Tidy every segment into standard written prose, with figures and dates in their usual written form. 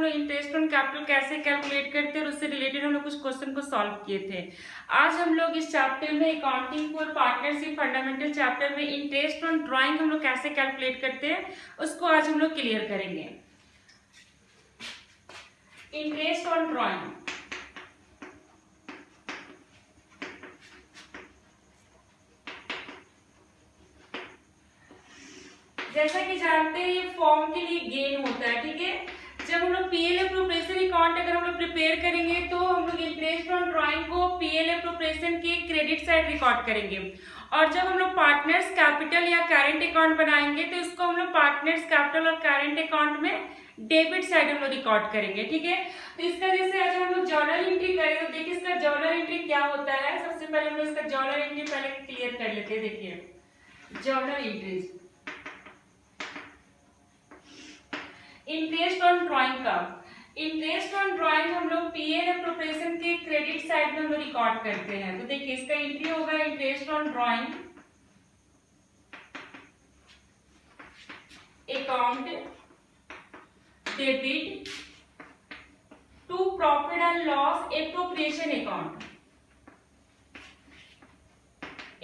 लोग interest on capital कैसे calculate करते हैं और उससे रिलेटेड हम लोग कुछ क्वेश्चन को सॉल्व किए थे। आज हम लोग इस चैप्टर में accounting for partnership fundamental chapter में इंटरेस्ट ऑन ड्राइंग हम लोग कैसे कैलकुलेट करते हैं उसको आज हम लोग क्लियर करेंगे। इंटरेस्ट ऑन ड्राइंग, जैसा कि जानते हैं ये फॉर्म के लिए गेन होता है, ठीक है। जब हम लोग पीएल एप्रोप्रिएशन अकाउंट अगर हम लोग प्रिपेयर करेंगे तो हम लोग इंटरेस्ट ऑन ड्राइंग को पीएल एप्रोप्रिएशन के क्रेडिट साइड रिकॉर्ड करेंगे, और जब हम लोग पार्टनर्स कैपिटल या करेंट अकाउंट बनाएंगे तो इसको हम लोग पार्टनर्स कैपिटल और करेंट अकाउंट में डेबिट साइड हम लोग रिकॉर्ड करेंगे, ठीक है। तो इसका जैसे अगर हम लोग जर्नल एंट्री करें तो देखिए इसका जर्नल एंट्री क्या होता है। सबसे पहले हम लोग इसका जर्नल एंट्री पहले क्लियर कर लेते हैं। देखिए journal entries, interest on drawing का, इंटरेस्ट ऑन ड्राइंग हम लोग पीएल एप्रोप्रिएशन के क्रेडिट साइड में हम लोग रिकॉर्ड करते हैं। तो देखिए इसका एंट्री होगा interest on drawing account debit to profit and loss appropriation account,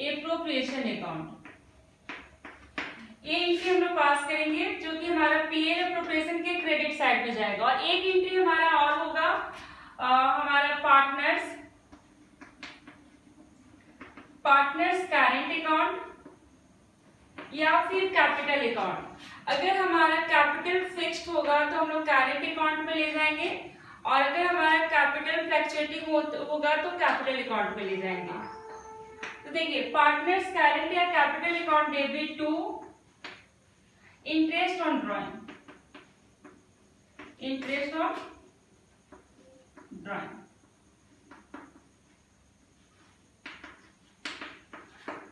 appropriation account, ये एंट्री हम लोग पास करेंगे जो कि हमारा पीएल एप्रोप्रिएशन के क्रेडिट साइड में जाएगा। और एक एंट्री हमारा और होगा हमारा पार्टनर्स करेंट अकाउंट या फिर कैपिटल अकाउंट। अगर हमारा कैपिटल फिक्स्ड होगा तो हम लोग करेंट अकाउंट में ले जाएंगे, और अगर हमारा कैपिटल फ्लक्चुएटिंग होगा तो कैपिटल अकाउंट में ले जाएंगे। तो देखिए पार्टनर्स करेंट या capital account debit to interest on drawing, interest on drawing.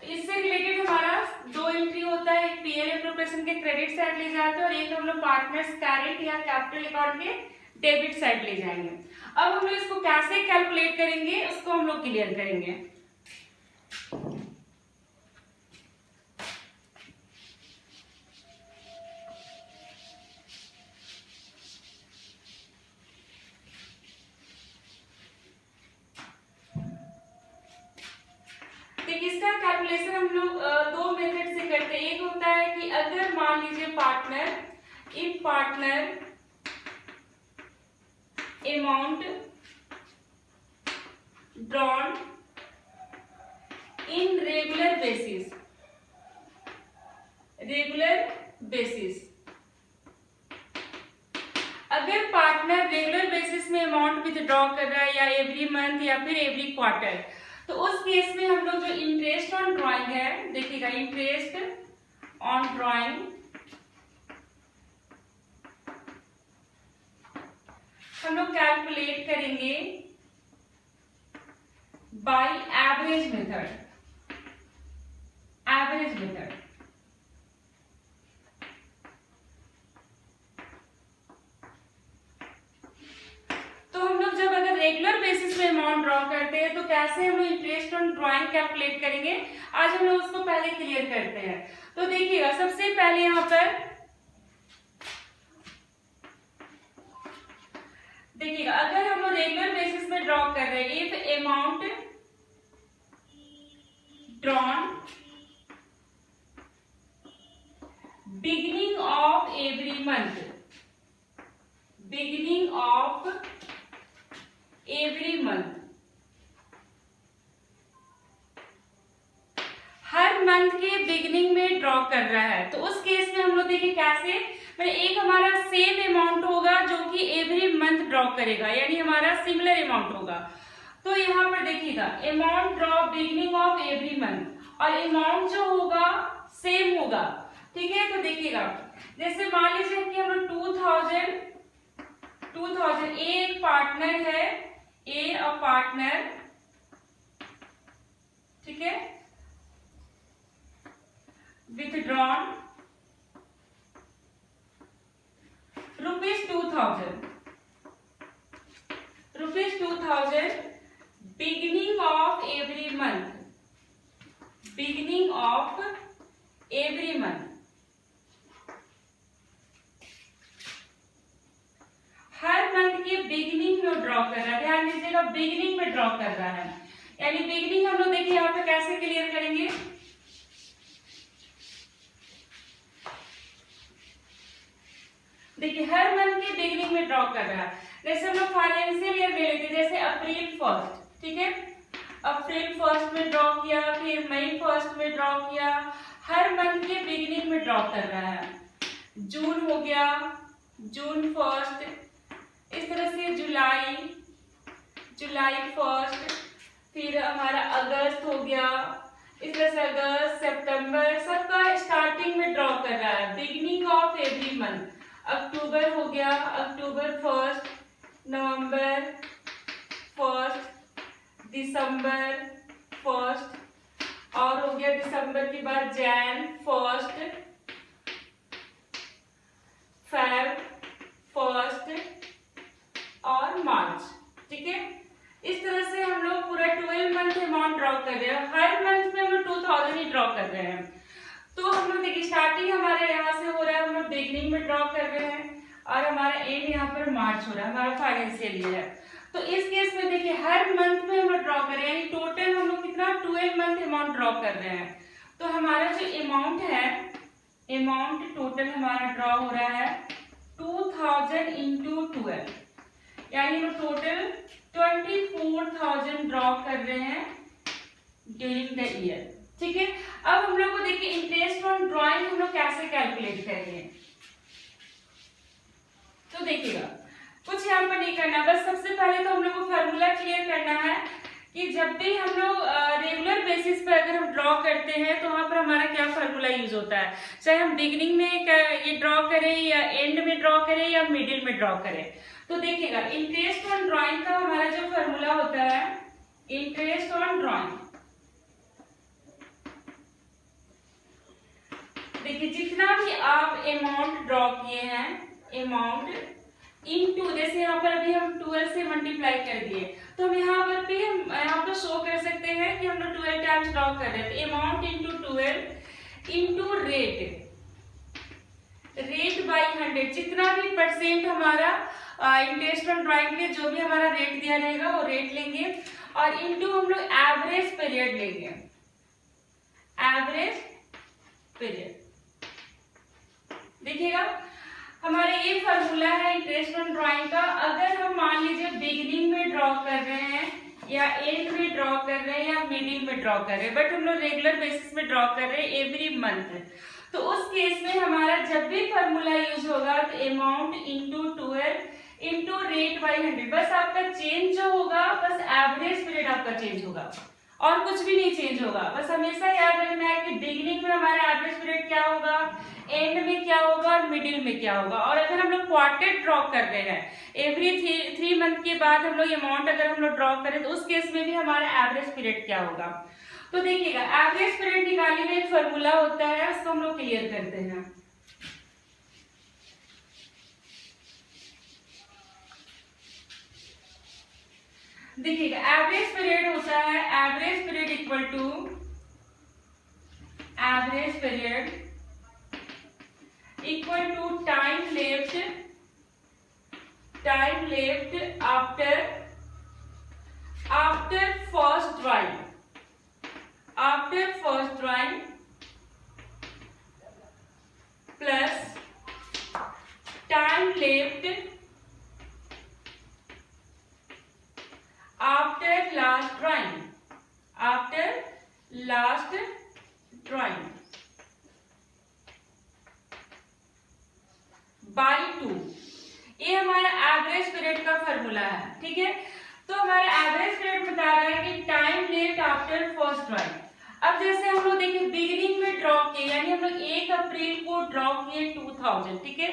इससे रिलेटेड हमारा दो एंट्री होता है, एक पीएल एप्रोप्रिएशन के क्रेडिट साइड ले जाते हैं और एक हम लोग पार्टनर्स करेंट या कैपिटल अकाउंट के डेबिट साइड ले जाएंगे। अब हम लोग इसको कैसे कैलकुलेट करेंगे उसको हम लोग क्लियर करेंगे। इसका कैलकुलेशन हम लोग दो मेथड से करते हैं। एक होता है कि अगर मान लीजिए partner, if partner amount drawn in regular basis, regular basis, अगर पार्टनर रेगुलर बेसिस में अमाउंट विथड्रॉ कर रहा है या एवरी मंथ या फिर एवरी क्वार्टर, तो उस केस में हम लोग जो इंटरेस्ट ऑन ड्राइंग है, देखिएगा इंटरेस्ट ऑन ड्राइंग हम लोग कैलकुलेट करेंगे by average method, average method. तो हम लोग जब अगर रेगुलर बेसिस में अमाउंट ड्रॉ करते हैं तो कैसे हम लोग इंटरेस्ट ऑन ड्राइंग कैलकुलेट करेंगे, आज हम लोग उसको पहले क्लियर करते हैं। तो देखिएगा सबसे पहले यहां पर देखिएगा अगर हम लोग रेगुलर बेसिस में ड्रॉ कर रहे हैं, if amount drawn beginning of every month, beginning of every month, her month के बिगिनिंग में ड्रॉ कर रहा है, तो उस केस में हम लोग देखिए कैसे, एक हमारा सेम अमाउंट होगा जो कि एवरी मंथ ड्रॉ करेगा, यानी हमारा सिमिलर अमाउंट होगा। तो यहाँ पर देखिएगा amount draw beginning of every month और अमाउंट जो होगा सेम होगा, ठीक है। तो देखिएगा जैसे मान लीजिए कि हम लोग 2000 ए एक पार्टनर है, ए अ पार्टनर, ठीक है, withdrawn ₹2000 beginning of every month, beginning of every month, हर लोग ड्रॉ कर रहा है, ध्यान दीजिएगा बिगिनिंग में ड्रॉ कर रहा है, यानी बिगिनिंग हम लोग देखिए यहाँ पे कैसे क्लियर करेंगे। देखिए हर मंथ के बिगिनिंग में ड्रॉ कर रहा है। जैसे हम लोग फाइनेंशियल ईयर ले लेते, जैसे अप्रैल फर्स्ट, ठीक है, अप्रैल फर्स्ट में ड्रॉ किया, फिर मई फर्स्ट में ड्रॉ किया, हर मंथ के बिगिनिंग में ड्रॉ कर रहा है। जून हो गया, जून फर्स्ट, इस तरह से जुलाई, जुलाई फर्स्ट, फिर हमारा अगस्त हो गया, इस तरह से अगस्त, सितंबर, सबका स्टार्टिंग में ड्रॉ कर रहा है, बिगिनिंग ऑफ एवरी मंथ। अक्टूबर हो गया, अक्टूबर फर्स्ट, नवंबर फर्स्ट, दिसंबर फर्स्ट, और हो गया दिसंबर के बाद जैन फर्स्ट, फेब फर्स्ट और मार्च, ठीक है। इस तरह से हम लोग पूरा 12 मंथ अमाउंट ड्रॉ कर रहे हैं, हर मंथ में हम लोग 2000 ही ड्रॉ कर रहे हैं। तो हम लोग देखिए स्टार्टिंग हमारे यहाँ से हो रहा है, हम लोग बिगनिंग में ड्रॉ कर रहे हैं, और हमारा एंड यहाँ पर मार्च हो रहा है, हमारा फाइनेंशियल ईयर है। तो इस केस में देखिए हर मंथ में हम लोग ड्रॉ कर रहे हैं, यानी टोटल हम लोग कितना 12 मंथ अमाउंट ड्रॉ कर रहे हैं। तो हमारा जो अमाउंट है, अमाउंट टोटल हमारा ड्रॉ हो रहा है 2000 इंटू 12, यानी हम टोटल 24,000 ड्रॉ कर रहे हैं ड्यूरिंग द ईयर, ठीक है। अब हम लोग को देखिए इंटरेस्ट ऑन ड्रॉइंग हम लोग कैसे कैलकुलेट करेंगे। तो देखिएगा कुछ यहाँ पर नहीं करना, बस सबसे पहले तो हम लोग को फॉर्मूला क्लियर करना है कि जब भी हम लोग रेगुलर बेसिस पर अगर हम ड्रॉ करते हैं तो वहां पर हमारा क्या फॉर्मूला यूज होता है, चाहे हम बिगिनिंग में ये ड्रॉ करें या एंड में ड्रॉ करें या मिडिल में ड्रॉ करें। तो देखिएगा इंटरेस्ट ऑन ड्रॉइंग का हमारा जो फॉर्मूला होता है, इंटरेस्ट ऑन ड्रॉइंग, देखिए जितना भी आप अमाउंट ड्रॉ किए हैं, अमाउंट इनटू, जैसे यहाँ पर अभी हम 12 से मल्टीप्लाई कर दिए, तो हम यहाँ पर भी हम यहाँ पर शो कर सकते हैं कि हम लोग 12 टाइम्स ड्रॉ कर रहे हैं। तो amount into 12 into rate, rate by 100, जितना भी परसेंट हमारा इंटरेस्ट ऑन ड्रॉइंग के जो भी हमारा रेट दिया रहेगा वो रेट लेंगे, और इंटू हम लोग एवरेज पीरियड लेंगे, एवरेज पीरियड। देखिएगा हमारा ये फॉर्मूला है इंटरेस्ट ऑन ड्रॉइंग का। अगर हम मान लीजिए बिगिनिंग में ड्रॉ कर रहे हैं या एंड में ड्रॉ कर रहे हैं या मिडिल में ड्रॉ कर रहे हैं, बट हम लोग रेगुलर बेसिस में ड्रॉ कर रहे हैं एवरी मंथ, तो उस केस में हमारा जब भी फॉर्मूला यूज होगा तो amount into 12 into rate by 100, बस आपका चेंज जो होगा बस एवरेज पीरियड आपका चेंज होगा और कुछ भी नहीं चेंज होगा। बस हमेशा याद रखना है कि बिगिनिंग में हमारा एवरेज पीरियड क्या होगा, एंड में क्या होगा और मिडिल में क्या होगा। और अगर हम लोग क्वार्टर ड्रॉ कर रहे हैं, एवरी 3 मंथ के बाद हम लोग अमाउंट अगर हम लोग ड्रॉ करें तो उस केस में भी हमारा एवरेज पीरियड क्या होगा। तो देखिएगा एवरेज पीरियड निकालने का एक फॉर्मूला होता है, उसको हम लोग क्लियर करते हैं। देखिएगा एवरेज पीरियड होता है, average period equal to average period equal to time left after first drawing, plus time left after last drawing by 2। ये हमारा एवरेज पीरियड का फॉर्मूला है, ठीक है। तो हमारा एवरेज पीरियड बता रहा है कि time left after first drawing. अब जैसे हम लोग देखिए बिगिनिंग में ड्रॉ किए, यानी हम लोग 1 अप्रैल को ड्रॉ किए 2000, ठीक है,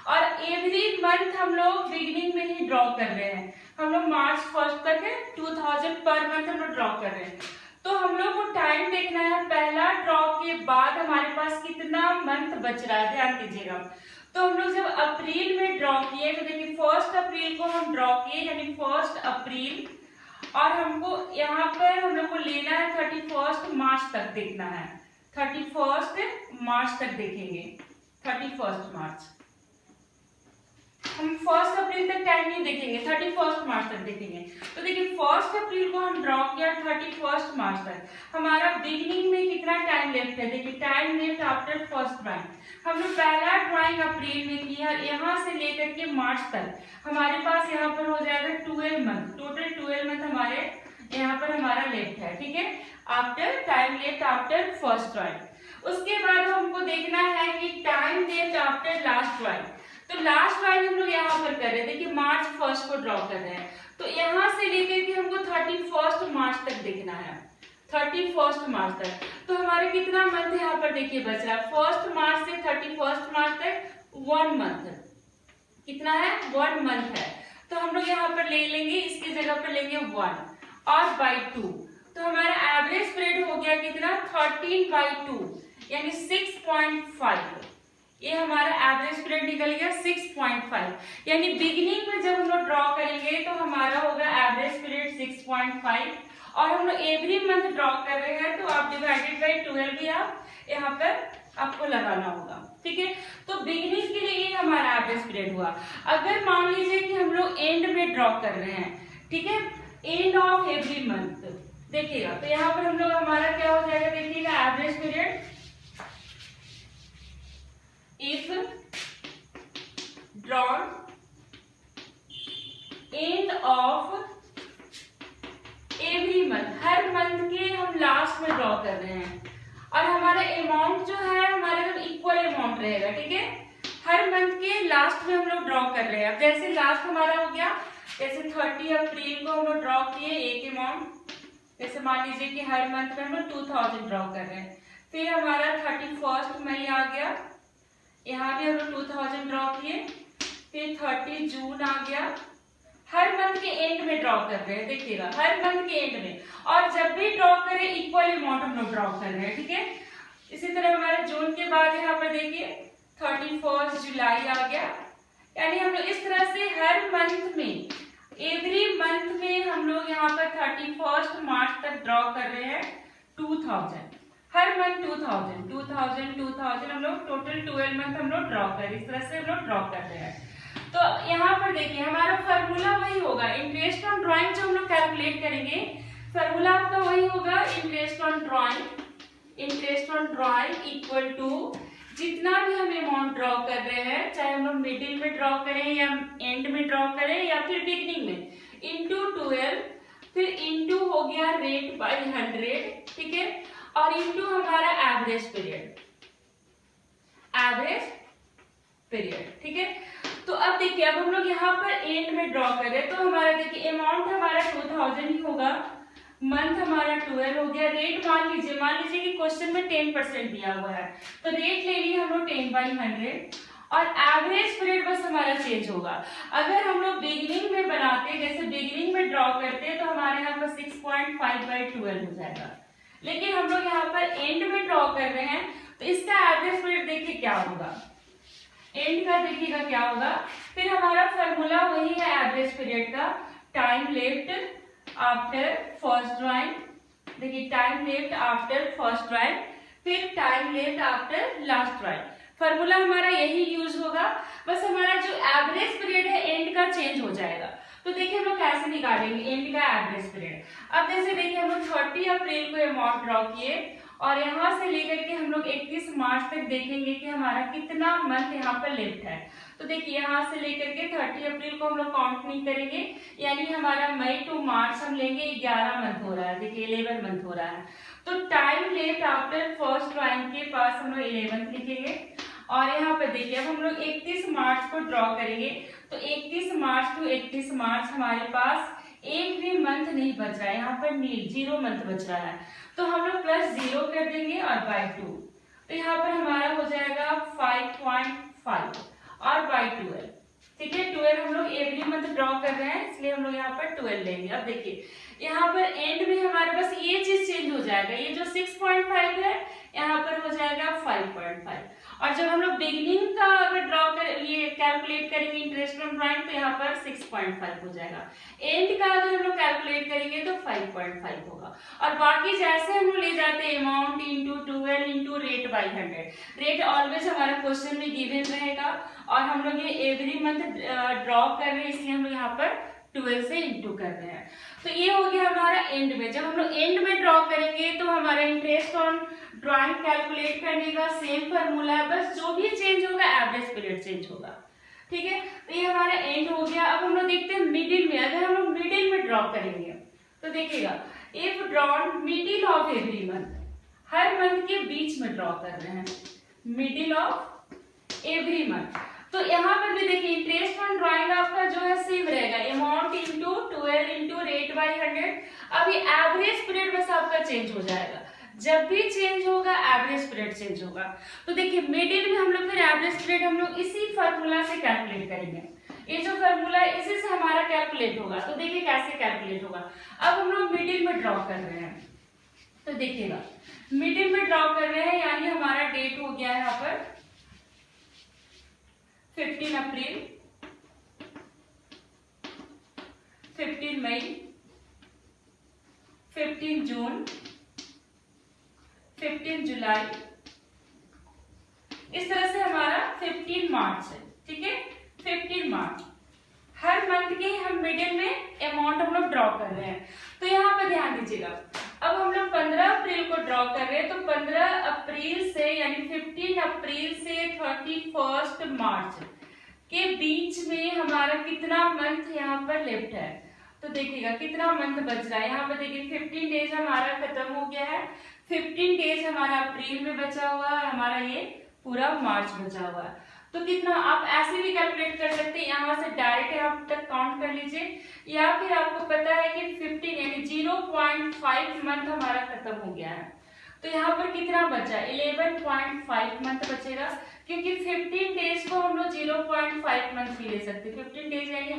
और एवरी मंथ हम लोग बिगिनिंग में ही ड्रॉ कर रहे हैं। हम लोग मार्च फर्स्ट तक है 2000 पर मंथ हम लोग ड्रॉ कर रहे हैं। तो हम लोग को टाइम देखना है पहला ड्रॉ के बाद हमारे पास कितना मंथ बच रहा है, ध्यान दीजिएगा। तो हम लोग जब अप्रैल में ड्रॉ किए तो देखिए 1 अप्रैल को हम ड्रॉ किए, यानी 1 अप्रैल, और हमको यहाँ पर हम लोग को लेना है 31 मार्च तक देखना है, 31 मार्च तक देखेंगे, 31 मार्च। हम 1 अप्रैल तक टाइम नहीं देखेंगे, 31 मार्च तक देखेंगे। तो देखिए 1 अप्रैल को हम ड्रॉ किया 31 मार्च तक, हमारा बिगिनिंग में कितना टाइम लेफ्ट है, देखिए time left after first drawing. हम लोग पहला ड्राइंग अप्रैल में किया, यहाँ से लेकर के मार्च तक हमारे पास यहाँ पर हो जाएगा 12 मंथ, टोटल 12 मंथ हमारे यहाँ पर हमारा लेफ्ट है, ठीक है, after time left after first drawing. उसके बाद हमको देखना है कि time left after last drawing. तो लास्ट ड्राइंग हम लोग यहाँ पर कर रहे हैं, देखिए मार्च 1 को ड्रॉ कर रहे हैं, तो यहाँ से लेकर के हमको 31 मार्च तक देखना है, 31 मार्च तक। तो हमारा कितना मंथ यहाँ पर देखिए बच रहा है, 1 मार्च से 31 मार्च तक 1 मंथ, कितना है 1 मंथ है। तो हम लोग यहाँ पर ले लेंगे, इसकी जगह पर लेंगे 1 और बाई 2, तो हमारा एवरेज पीरियड हो गया कितना 13/2 यानी 6.5, ये हमारा एवरेज पीरियड निकल गया 6.5। यानी बिगिनिंग में जब हम लोग ड्रॉ करेंगे तो हमारा होगा एवरेज पीरियड 6.5, और हम लोग एवरी मंथ ड्रॉ कर रहे हैं तो आप डिवाइडेड बाई 12 भी आप यहाँ पर आपको लगाना होगा, ठीक है। तो बिगिनिंग के लिए ये हमारा एवरेज पीरियड हुआ। अगर मान लीजिए कि हम लोग एंड में ड्रॉ कर रहे हैं, ठीक है, एंड ऑफ एवरी मंथ देखिएगा, तो यहाँ पर हम लोग हमारा क्या हो जाएगा, देखिएगा average period if drawn end of every month, her month के हम लास्ट में ड्रॉ कर रहे हैं, और हमारा अमाउंट जो है हमारे इक्वल अमाउंट रहेगा, ठीक है, हर मंथ के लास्ट में हम लोग ड्रॉ कर रहे हैं। अब जैसे लास्ट हमारा हो गया, जैसे 30 अप्रैल को हम लोग ड्रॉ किए एक अमाउंट, जैसे मान लीजिए कि हर मंथ में हम लोग 2000 ड्रॉ कर रहे हैं, फिर हमारा 31 मई आ गया, यहाँ भी हम लोग 2000 ड्रॉ किए, फिर 30 जून आ गया, हर मंथ के एंड में ड्रॉ कर रहे हैं, देखिएगा हर मंथ के एंड में, और जब भी ड्रॉ करें इक्वल अमाउंट हम लोग ड्रॉ कर रहे हैं, ठीक है। इसी तरह हमारे जून के बाद यहाँ पर देखिए 31 जुलाई आ गया, यानी हम लोग इस तरह से हर मंथ में, एवरी मंथ में हम लोग यहाँ पर 31 मार्च तक ड्रॉ कर रहे हैं 2000, हर मंथ 2000 हम लोग टोटल 12 मंथ हम लोग ड्रॉ कर, इस तरह से हम लोग ड्रॉ कर रहे हैं। तो यहाँ पर देखिए हमारा फॉर्मूला वही होगा, इंटरेस्ट ऑन ड्राइंग जो हम लोग कैलकुलेट करेंगे, फॉर्मूला आपका वही होगा, interest on drawing equal to जितना भी हम अमाउंट ड्रॉ कर रहे हैं, चाहे हम लोग मिडिल में ड्रॉ करें या एंड में ड्रॉ करें या फिर बिगनिंग में, इंटू 12, फिर इंटू हो गया रेट बाई 100, ठीक है, और इंटू हमारा एवरेज पीरियड, ठीक है। तो अब देखिए अब हम लोग यहाँ पर एंड में ड्रॉ कर रहे हैं, तो हमारा देखिए अमाउंट हमारा 2000 ही होगा, मंथ हमारा 12 हो गया, रेट मान लीजिए कि क्वेश्चन में 10% दिया हुआ है, तो रेट ले लिए हम लोग 10/100, और एवरेज पीरियड बस हमारा चेंज होगा। अगर हम लोग बिगिनिंग में बनाते, जैसे बिगिनिंग में ड्रॉ करते, तो हमारे यहाँ पर 6.5/12 हो जाएगा, लेकिन हम लोग यहाँ पर एंड में ड्रॉ कर रहे हैं, तो इसका एवरेज पीरियड देखिए क्या होगा, एंड का देखिएगा क्या होगा। फिर हमारा फॉर्मूला वही है एवरेज पीरियड का, time left after first drawing, देखिए time left after first drawing, फिर time left after last drawing, formula हमारा यही यूज होगा, बस हमारा जो एवरेज पीरियड है एंड का चेंज हो जाएगा। तो देखिए हम लोग कैसे निकालेंगे एंड का एवरेज पीरियड। अब जैसे देखिए हम लोग 30 अप्रैल को अमाउंट ड्रॉ किए, और यहाँ से लेकर के हम लोग 31 मार्च तक देखेंगे कि हमारा कितना मंथ यहाँ पर लेफ्ट है। तो देखिए यहाँ से लेकर के 30 अप्रैल को हम लोग काउंट नहीं करेंगे, यानी हमारा मई टू मार्च हम लेंगे 11 मंथ हो रहा है, देखिए 11 मंथ हो रहा है। तो time left after first drawing के पास हम लोग 11 लिखेंगे, और यहाँ पर देखिए अब हम लोग 31 मार्च को ड्रॉ करेंगे, तो 31 मार्च टू 31 मार्च हमारे पास एक भी मंथ नहीं बच रहा है, यहाँ पर नील 0 मंथ बच रहा है, तो हम लोग +0 कर देंगे और बाई 2, तो यहाँ पर हमारा हो जाएगा 5.5 और बाई 12, ठीक है। 12 हम लोग एवरी मंथ ड्रॉ कर रहे हैं, इसलिए हम लोग यहाँ पर 12 लेंगे। अब देखिए यहाँ पर एंड में हमारे पास ये चीज चेंज हो जाएगा, ये जो 6.5 है यहाँ पर हो जाएगा 5.5, और जब हम लोग बिगिनिंग का अगर ड्रॉ कर ये कैलकुलेट करेंगे इंटरेस्ट ऑन ड्राइंग, तो यहाँ पर 6.5 हो जाएगा, एंड का अगर हम लोग कैलकुलेट करेंगे तो 5.5 5.5 होगा। और बाकी जैसे हम लोग ले जाते हैं amount into 12 into rate by 100, rate always हमारा क्वेश्चन में गिवन रहेगा और हम लोग ये एवरी मंथ ड्रॉ कर रहे हैं, इसलिए हम लोग यहाँ पर 12 से इंटू कर रहे हैं। तो ये हो गया हमारा एंड में। जब हम लोग एंड में ड्रॉ करेंगे तो हमारा इंटरेस्ट ऑन ड्रॉइंग कैलकुलेट करने का सेम फार्मूला है, बस जो भी चेंज होगा एवरेज पीरियड चेंज होगा। ठीक है, तो ये हमारा एंड हो गया। अब हम लोग देखते हैं मिडिल में। अगर हम लोग मिडिल में ड्रॉ करेंगे तो देखिएगा, if drawn middle of every month, her month के बीच में ड्रॉ कर रहे हैं, मिडिल ऑफ एवरी मंथ। तो यहाँ पर भी देखिए इंटरेस्ट ऑन ड्रॉइंग आपका जो है सेम रहेगा, amount into 12 into rate by 100। अब ये एवरेज पीरियड बस आपका चेंज हो जाएगा, जब भी चेंज होगा एवरेज पीरियड चेंज होगा। तो देखिए मिडिल में हम लोग फिर एवरेज पीरियड हम लोग इसी फार्मूला से कैलकुलेट करेंगे। ये जो फार्मूला है इसी से हमारा कैलकुलेट होगा। तो देखिए कैसे कैलकुलेट होगा। अब हम लोग मिडिल में ड्रॉ कर रहे हैं, तो देखिएगा मिडिल में ड्रॉ कर रहे हैं, यानी हमारा डेट हो गया है यहाँ पर 15 अप्रैल, 15 मई, 15 जून, 15 जुलाई, इस तरह से हमारा 15 मार्च है। ठीक है, 15 मार्च हर मंथ के हम मिडिल में अमाउंट हम लोग ड्रॉ कर रहे हैं। तो यहाँ पर ध्यान दीजिएगा, अब हम लोग 15 अप्रैल को ड्रॉ कर रहे हैं, तो 15 अप्रैल से यानी 15 अप्रैल से 31 मार्च के बीच में हमारा कितना मंथ यहाँ पर लेफ्ट है। तो देखिएगा कितना मंथ बच रहा है। यहाँ पर देखिए 15 डेज हमारा खत्म हो गया है, 15 डेज हमारा अप्रैल में बचा हुआ है, हमारा ये पूरा मार्च बचा हुआ है। तो कितना आप ऐसे भी कैलकुलेट कर सकते हैं, यहाँ से डायरेक्ट यहाँ तक काउंट कर लीजिए, या फिर आपको पता है कि 15 यानी 0.5 मंथ हमारा खत्म हो गया है। तो यहाँ पर कितना बचा, 11.5 मंथ बचेगा, क्योंकि 15 डेज को हम लोग 0.5 मंथ भी ले सकते हैं। 15 डेज यानी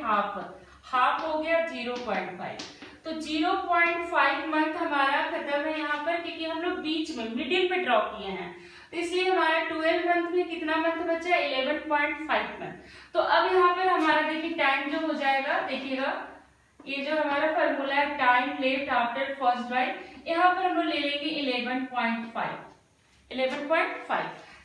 हाफ हो गया 0.5, तो 0.5 मंथ हमारा खत्म है यहाँ पर, क्योंकि हम लोग बीच में मिडिल पे ड्रॉ किए हैं। तो इसलिए हमारा 12 मंथ में कितना मंथ बचा, 11.5 मंथ। तो अब यहाँ पर हमारा देखिए टाइम जो हो जाएगा, देखिएगा ये जो हमारा फॉर्मूला है time left after first drive, यहाँ पर हम लोग ले लेंगे 11.5,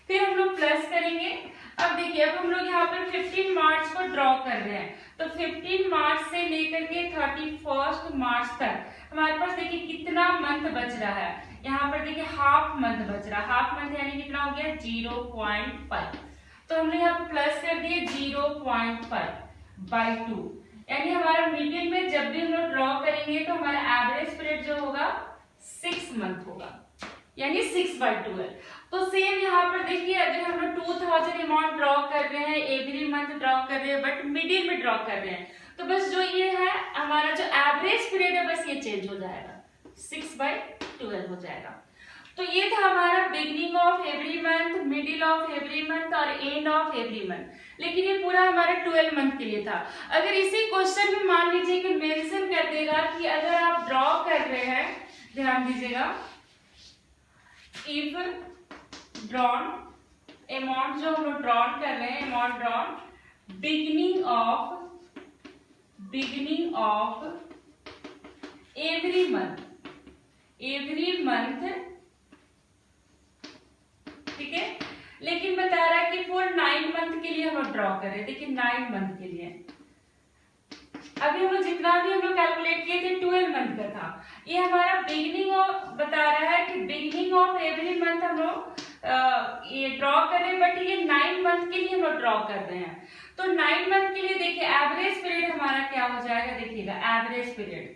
फिर हम लोग प्लस करेंगे। अब देखिए अब हम लोग यहाँ पर 15 मार्च को ड्रॉ कर रहे हैं, तो 15 मार्च से लेकर के 31 मार्च तक हमारे पास देखिए कितना मंथ बच रहा है। यहाँ पर देखिए हाफ मंथ बच रहा है, हाफ मंथ यानी कितना हो गया 0.5। तो हमने यहाँ पर प्लस कर दिए 0.5/2, यानी हमारा मिडिल में जब भी हम लोग ड्रॉ करेंगे तो हमारा एवरेज पीरियड जो होगा 6 मंथ होगा, यानी 6/2 है। तो सेम यहाँ पर देखिए अगर हम लोग 2000 अमाउंट ड्रॉ कर रहे हैं, एवरी मंथ ड्रॉ कर रहे हैं, बट मिडिल में ड्रॉ कर रहे हैं, तो बस जो ये है हमारा जो एवरेज पीरियड है बस ये चेंज हो जाएगा, 6/12 हो जाएगा। तो ये था हमारा beginning of every month, middle of every month और एंड ऑफ एवरी मंथ। लेकिन ये पूरा हमारा 12 मंथ के लिए था। अगर इसी क्वेश्चन में मान लीजिए कि मेंशन कर देगा कि अगर आप ड्रॉ कर रहे हैं, ध्यान दीजिएगा, इफ ड्रॉन अमाउंट जो हम लोग ड्रॉन कर रहे हैं, amount drawn beginning of every month, ठीक है, लेकिन बता रहा है कि फॉर 9 मंथ के लिए हम लोग ड्रॉ कर रहे हैं। देखिए 9 मंथ के लिए अभी हम लोग जितना भी हम लोग कैलकुलेट किए थे 12 मंथ का था, ये हमारा बिगिनिंग ऑफ बता रहा है कि बिगिनिंग ऑफ एवरी मंथ हम लोग ये ड्रॉ कर रहे हैं, बट ये 9 मंथ के लिए हम लोग ड्रॉ कर रहे हैं। तो 9 मंथ के लिए देखिए एवरेज पीरियड हमारा क्या हो जाएगा, देखिएगा एवरेज पीरियड,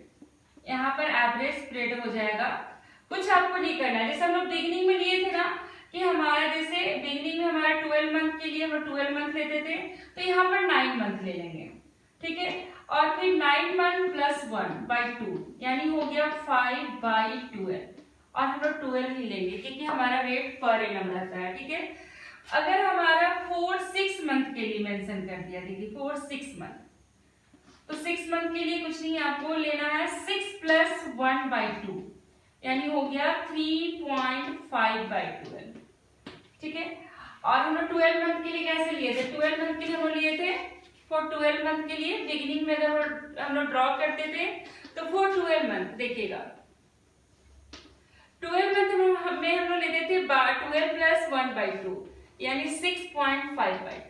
यहाँ पर एवरेज पीरियड हो जाएगा। कुछ आपको नहीं करना है, जैसे हम लोग बिगिनिंग में लिए थे ना कि हमारा जैसे बिगिनिंग में हमारा 12 मंथ के लिए हम 12 मंथ लेते थे, तो यहाँ पर 9 मंथ ले लेंगे, ठीक है, और फिर 9 मंथ प्लस 1/2 यानी हो गया 5/12, और हम लोग 12 ही लेंगे क्योंकि हमारा रेट पर एनम रहता है, ठीक है। अगर हमारा 4-6 मंथ के लिए मेंशन कर दिया, देखिए 4-6 मंथ, तो 6 मंथ के लिए कुछ नहीं आपको लेना है, 6 + 1/2 यानी हो गया 3.5/12, ठीक है। और हम लोग 12 मंथ के लिए कैसे लिए थे, 12 मंथ के लिए हम लिए थे फॉर 12 मंथ के लिए बिगिनिंग में अगर हम लोग ड्रॉ करते थे तो फॉर 12 मंथ देखिएगा 12 मंथ में हम लोग लेते थे 12 प्लस 1/2 यानी 6.5/12।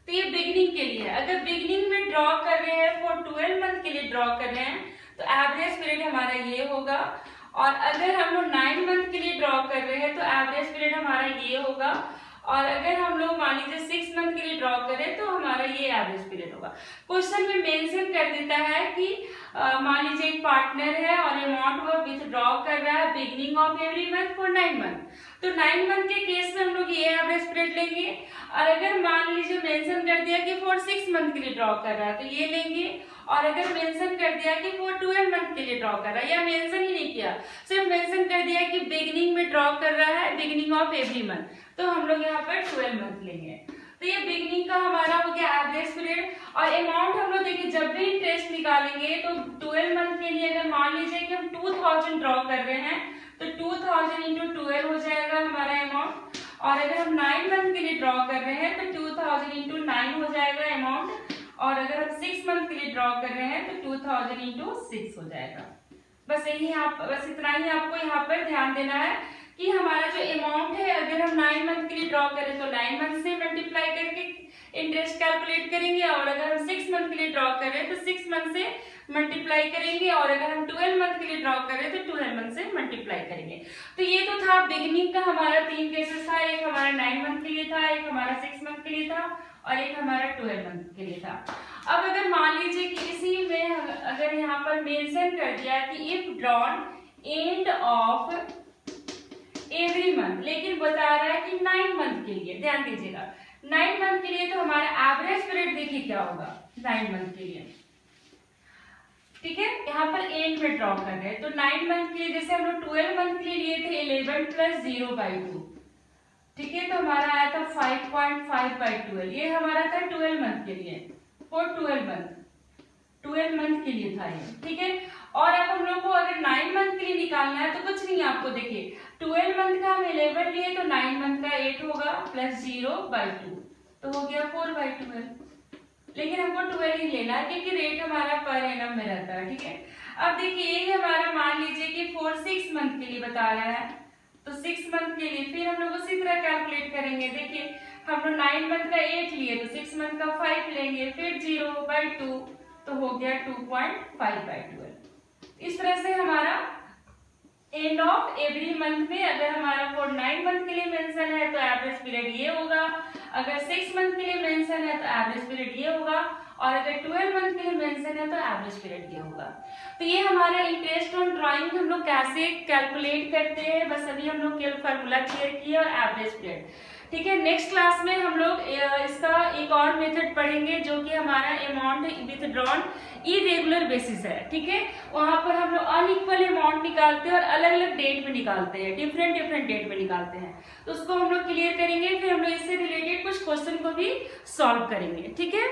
तो ये बिगिनिंग के लिए है। अगर बिगिनिंग में ड्रॉ कर रहे हैं फॉर 12 मंथ के लिए ड्रॉ कर रहे हैं तो एवरेज पीरियड हमारा ये होगा, और अगर हम लोग 9 मंथ के लिए ड्रॉ कर रहे हैं तो एवरेज पीरियड हमारा ये होगा, और अगर हम लोग मान लीजिए 6 मंथ के लिए ड्रॉ करें तो हमारा ये एवरेज पीरियड होगा। क्वेश्चन में मेंशन कर देता है कि मान लीजिए एक पार्टनर है और अमाउंट वो विथड्रॉ कर रहा है beginning of every month for 9 month, तो 9 मंथ के केस में हम लोग ये एवरेज पीरियड लेंगे। और अगर मान लीजिए मेंशन कर दिया कि फॉर 6 मंथ के लिए ड्रॉ कर रहा है तो ये लेंगे, और अगर मेंशन कर दिया कि फॉर 12 मंथ के लिए ड्रॉ कर रहा है, या मेंशन ही नहीं किया, सिर्फ मेंशन कर दिया कि बिगिनिंग में ड्रॉ कर रहा है बिगिनिंग ऑफ एवरी मंथ, तो हम लोग यहाँ पर 12 मंथ लेंगे। तो ये बिगिनिंग का हमारा हो गया एवरेज पीरियड। और अमाउंट हम लोग देखिए जब भी इंटरेस्ट निकालेंगे तो 12 मंथ के लिए अगर मान लीजिए कि हम 2000 ड्रॉ कर रहे हैं तो 2000 इंटू 12 हो जाएगा हमारा अमाउंट, और अगर हम 9 मंथ के लिए ड्रॉ कर रहे हैं तो 2000 इंटू 9 हो जाएगा अमाउंट, और अगर हम 6 मंथ के लिए ड्रॉ कर रहे हैं तो 2000 इंटू 6 हो जाएगा। बस यही बस इतना ही आपको यहाँ पर ध्यान देना है कि हमारा जो अमाउंट है अगर हम 9 मंथ के लिए ड्रॉ करें तो 9 मंथ से मल्टीप्लाई करके इंटरेस्ट कैलकुलेट करेंगे, और अगर हम 6 मंथ के लिए ड्रॉ करें तो 6 मंथ से मल्टीप्लाई करेंगे, और अगर हम 12 मंथ के लिए ड्रॉ करें तो 12 मंथ से मल्टीप्लाई करेंगे। तो ये तो था बिगिनिंग का हमारा 3 केसेस था, एक हमारा 9 मंथ के लिए था, एक हमारा 6 मंथ के लिए था, और एक हमारा 12 मंथ के लिए था। अब अगर मान लीजिए कि इसी में अगर यहाँ पर मेंशन कर दिया कि if drawn end of every month, लेकिन बता रहा है कि 9 मंथ के लिए, ध्यान दीजिएगा 9 मंथ के लिए तो हमारा एवरेज पीरियड देखिए क्या होगा 9 मंथ के लिए, ठीक है। यहाँ पर एंड में ड्रॉ कर रहे हैं तो 9 मंथ के लिए जैसे हम लोग 12 मंथ के लिए लिए थे 11 प्लस 0/2, ठीक है, तो हमारा आया था 5.5/12, ये हमारा था 12 मंथ के लिए, फॉर 12 मंथ के लिए था ये, ठीक है। और अब हम लोग को अगर 9 मंथ के लिए निकालना है तो कुछ नहीं, आपको देखिए 12 मंथ का हम 11 लिए तो 9 मंथ का 8 होगा प्लस 0/2, तो हो गया 4/12, लेकिन हमको 12 ही लेना है क्योंकि रेट हमारा पर एनम में रहता है, ठीक है। अब देखिए ये हमारा मान लीजिए कि फॉर 6 मंथ के लिए बता रहा है, तो 6 मंथ के लिए फिर हम लोग उसी तरह कैलकुलेट करेंगे। देखिए हम लोग 9 मंथ का 8 लिए तो 6 मंथ का 5 लेंगे, फिर 0/2, तो हो गया 2.5/12। इस तरह से हमारा एंड ऑफ एवरी मंथ में अगर हमारा फॉर 9 मंथ के लिए मेंशन है तो एवरेज पीरियड ये होगा, अगर 6 मंथ के लिए मेंशन है तो एवरेज पीरियड ये होगा, और अगर 12 मंथ के लिए मेंशन है तो एवरेज पीरियड ये होगा। तो ये हमारा इंटरेस्ट ऑन ड्राइंग हम लोग कैसे कैलकुलेट करते हैं, बस अभी हम लोग फॉर्मूला क्लियर किया और एवरेज पीरियड, ठीक है। नेक्स्ट क्लास में हम लोग इसका एक और मेथड पढ़ेंगे जो कि हमारा अमाउंट विथड्रॉन इरेगुलर बेसिस है, ठीक है। वहां पर हम लोग अनइक्वल अमाउंट निकालते हैं और अलग अलग डेट में निकालते हैं, डिफरेंट डेट में निकालते हैं, तो उसको हम लोग क्लियर करेंगे, फिर हम लोग इससे रिलेटेड कुछ क्वेश्चन को भी सॉल्व करेंगे, ठीक है।